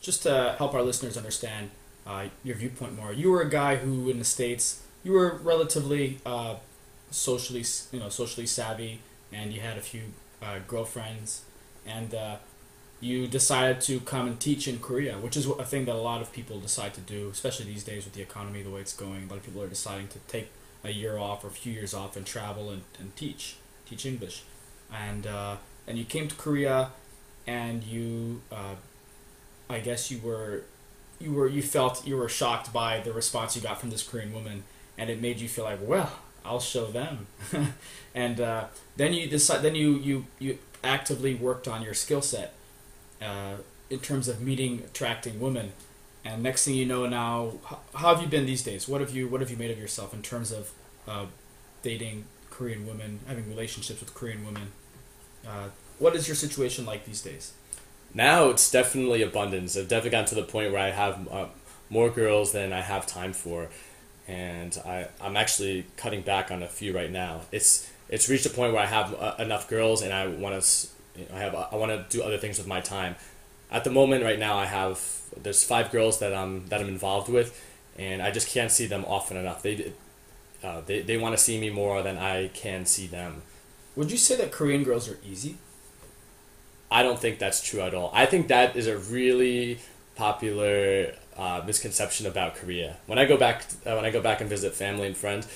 just to help our listeners understand your viewpoint more, you were a guy who in the States, you were relatively socially, socially savvy, and you had a few girlfriends, and you decided to come and teach in Korea, which is a thing that a lot of people decide to do, especially these days with the economy the way it's going. A lot of people are deciding to take a year off or a few years off and travel and teach English, and you came to Korea, and you I guess you felt you were shocked by the response you got from this Korean woman, and it made you feel like, well, I'll show them, and then you actively worked on your skill set in terms of attracting women, and next thing you know now, how have you been these days? What have you made of yourself in terms of dating Korean women, having relationships with Korean women? What is your situation like these days? Now it's definitely abundance. I've definitely gotten to the point where I have more girls than I have time for, and I'm actually cutting back on a few right now. It's reached a point where I have enough girls, and I want to I want to do other things with my time. At the moment, right now, there's 5 girls that I'm involved with, and I just can't see them often enough. They want to see me more than I can see them. Would you say that Korean girls are easy? I don't think that's true at all. I think that is a really popular misconception about Korea. When I go back and visit family and friends,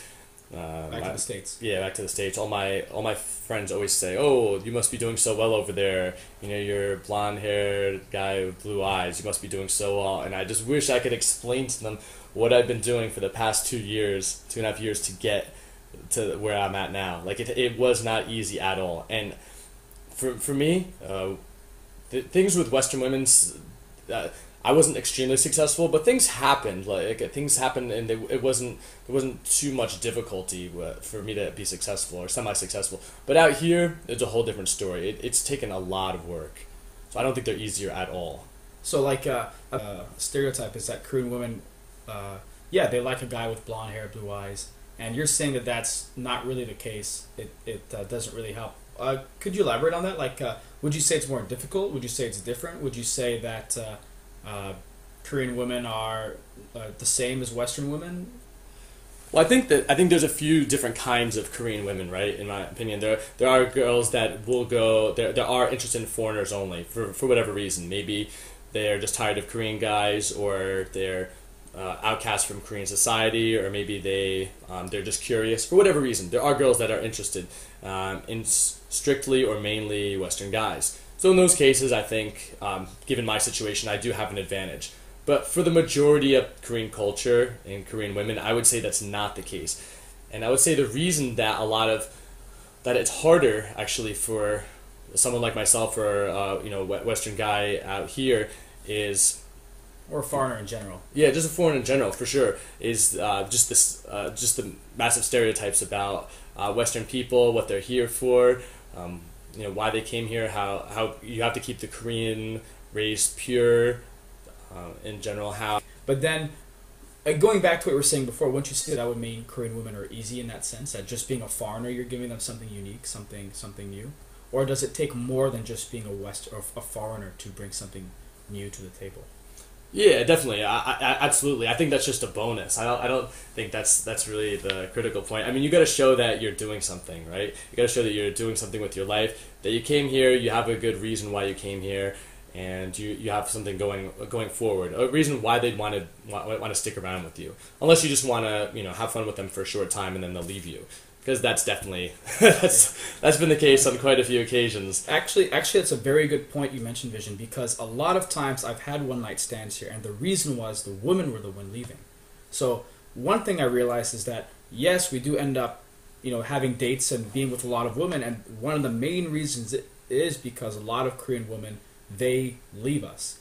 back to the States. Yeah, back to the States. All my friends always say, "Oh, you must be doing so well over there. You know, you're a blonde-haired guy with blue eyes. You must be doing so well." And I just wish I could explain to them what I've been doing for the past 2.5 years to get to where I'm at now. Like it was not easy at all. And for me, things with Western women's, I wasn't extremely successful, but things happened. And there wasn't too much difficulty for me to be successful or semi-successful. But out here, it's a whole different story. It's taken a lot of work, so I don't think they're easier at all. So a stereotype is that Korean women, they like a guy with blonde hair, blue eyes, and you're saying that that's not really the case. It doesn't really help. Could you elaborate on that? Would you say it's more difficult? Would you say it's different? Would you say that Korean women are the same as Western women? Well, I think there's a few different kinds of Korean women, right? In my opinion, there are girls that will go. There are interested in foreigners only for whatever reason. Maybe they're just tired of Korean guys, or they're outcast from Korean society, or maybe they're just curious for whatever reason. There are girls that are interested in strictly or mainly Western guys. So in those cases, I think, given my situation, I do have an advantage. But for the majority of Korean culture and Korean women, I would say that's not the case. And I would say the reason that that it's harder actually for someone like myself or Western guy out here is, or a foreigner in general. Yeah, just a foreigner in general, for sure, is just the massive stereotypes about Western people, what they're here for, why they came here, how you have to keep the Korean race pure, in general, how. But then, going back to what we were saying before, wouldn't you say that would mean Korean women are easy in that sense, that just being a foreigner, you're giving them something unique, something new? Or does it take more than just being a foreigner to bring something new to the table? Yeah, definitely. I absolutely. I think that's just a bonus. I don't think that's really the critical point. I mean, you got to show that you're doing something, right? You got to show that you're doing something with your life, that you came here, you have a good reason why you came here, and you have something going forward, a reason why they'd want to stick around with you. Unless you just want to have fun with them for a short time and then they'll leave you. Because that's definitely that's been the case on quite a few occasions. Actually, that's a very good point you mentioned, Vision, because a lot of times I've had one night stands here, and the reason was the women were the one leaving. So one thing I realized is that yes, we do end up, having dates and being with a lot of women, and one of the main reasons it is because a lot of Korean women, they leave us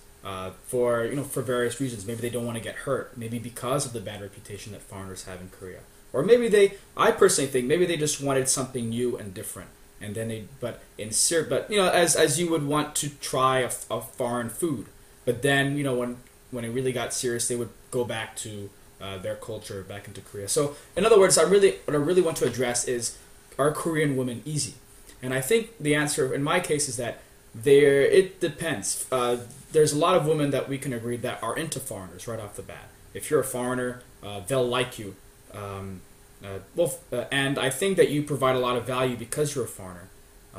for various reasons. Maybe they don't want to get hurt. Maybe because of the bad reputation that foreigners have in Korea. Or maybe I personally think maybe they just wanted something new and different, and then as you would want to try a foreign food, but then when it really got serious, they would go back to their culture, back into Korea. So in other words, what I really want to address is, are Korean women easy? And I think the answer in my case is that It depends. There's a lot of women that we can agree that are into foreigners right off the bat. If you're a foreigner, they'll like you. And I think that you provide a lot of value because you're a foreigner.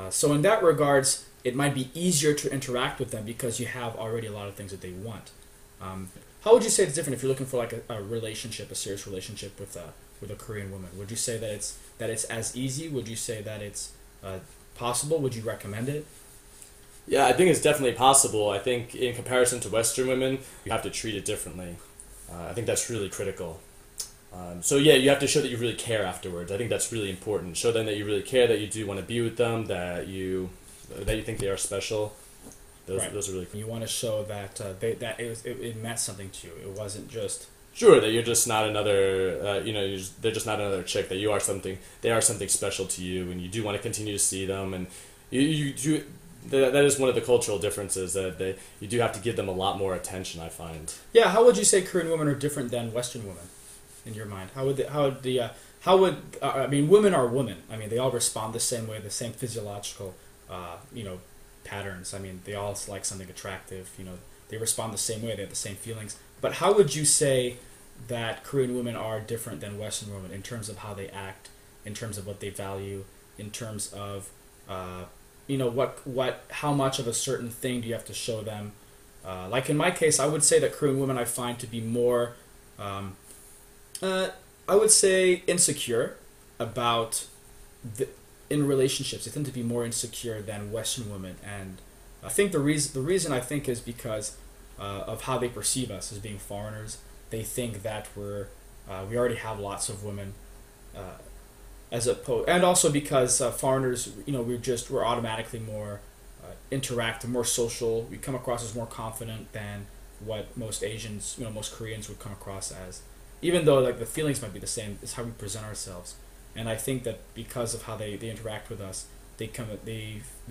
So in that regards, it might be easier to interact with them because you have already a lot of things that they want. How would you say it's different if you're looking for like a relationship, a serious relationship with a Korean woman? Would you say that it's as easy? Would you say that it's possible? Would you recommend it? Yeah, I think it's definitely possible. I think in comparison to Western women, you have to treat it differently. I think that's really critical. So yeah, you have to show that you really care afterwards. I think that's really important. Show them that you really care, that you do want to be with them, that you think they are special. Those are really cool. You want to show that it meant something to you. It wasn't just sure that you're just not another. They're just not another chick. That you are something. They are something special to you, and you do want to continue to see them. And you do. That is one of the cultural differences that you do have to give them a lot more attention. I find. Yeah, how would you say Korean women are different than Western women, in your mind? I mean, women are women. I mean, they all respond the same way, the same physiological, patterns. I mean, they all like something attractive. They respond the same way. They have the same feelings. But how would you say that Korean women are different than Western women in terms of how they act, in terms of what they value, in terms of how much of a certain thing do you have to show them? Like in my case, I would say that Korean women I find to be more, I would say, insecure about in relationships. They tend to be more insecure than Western women, and I think the reason I think is because of how they perceive us as being foreigners. They think that we already have lots of women. And also because foreigners, we're automatically more interactive, more social. We come across as more confident than what most Asians, most Koreans would come across as. Even though like the feelings might be the same, it's how we present ourselves. And I think that because of how they interact with us, they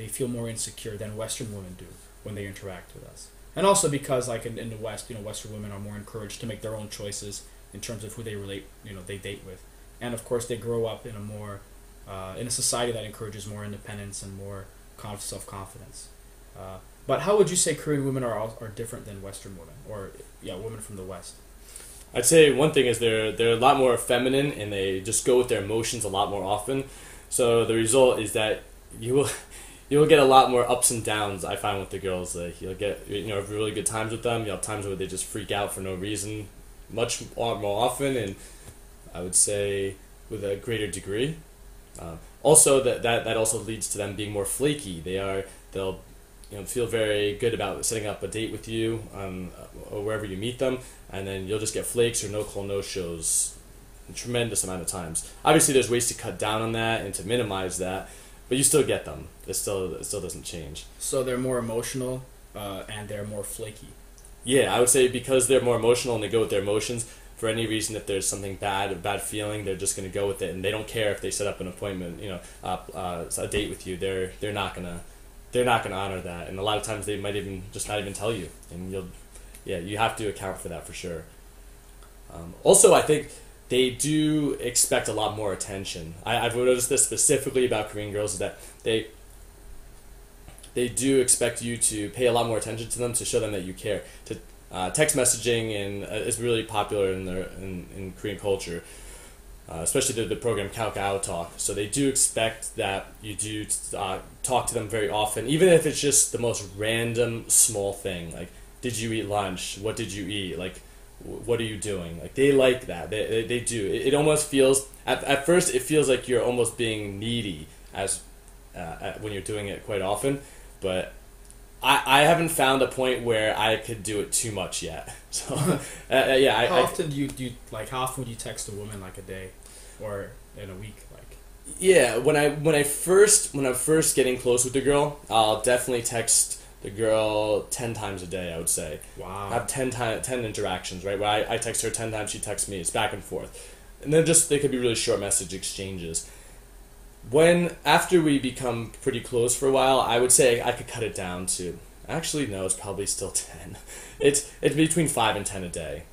feel more insecure than Western women do when they interact with us. And also because like in the West, Western women are more encouraged to make their own choices in terms of who they they date with. And of course, they grow up in a society that encourages more independence and more self-confidence. But how would you say Korean women are different than Western women, or women from the West? I'd say one thing is they're a lot more feminine, and they just go with their emotions a lot more often. So the result is that you'll get a lot more ups and downs. I find with the girls, like you'll get really good times with them. You'll have times where they just freak out for no reason, much more often, and I would say with a greater degree. Also, that also leads to them being more flaky. They'll feel very good about setting up a date with you or wherever you meet them, and then you'll just get flakes or no shows a tremendous amount of times. Obviously, there's ways to cut down on that and to minimize that, but you still get them. It still doesn't change. So they're more emotional and they're more flaky. Yeah, I would say because they're more emotional and they go with their emotions. For any reason, if there's something a bad feeling, they're just going to go with it, and they don't care if they set up an appointment, a date with you. They're not gonna honor that, and a lot of times they might even just not even tell you, and you have to account for that for sure. Also, I think they do expect a lot more attention. I've noticed this specifically about Korean girls is that they do expect you to pay a lot more attention to them, to show them that you care. Text messaging is really popular in Korean culture, especially the program Kakao Talk. So they do expect that you do talk to them very often, even if it's just the most random small thing, like did you eat lunch? What did you eat? Like what are you doing? Like they like that. They do. It almost feels at first it feels like you're almost being needy when you're doing it quite often, but I haven't found a point where I could do it too much yet. So How often would you text a woman, like a day, or in a week, like? Yeah, when I'm first getting close with the girl, I'll definitely text the girl 10 times a day. I would say. Wow. I have 10 interactions, right? Where I text her 10 times, she texts me. It's back and forth, and then they could be really short message exchanges. After we become pretty close for a while, I would say I could cut it down to, actually no, it's probably still 10. It's between 5 and 10 a day.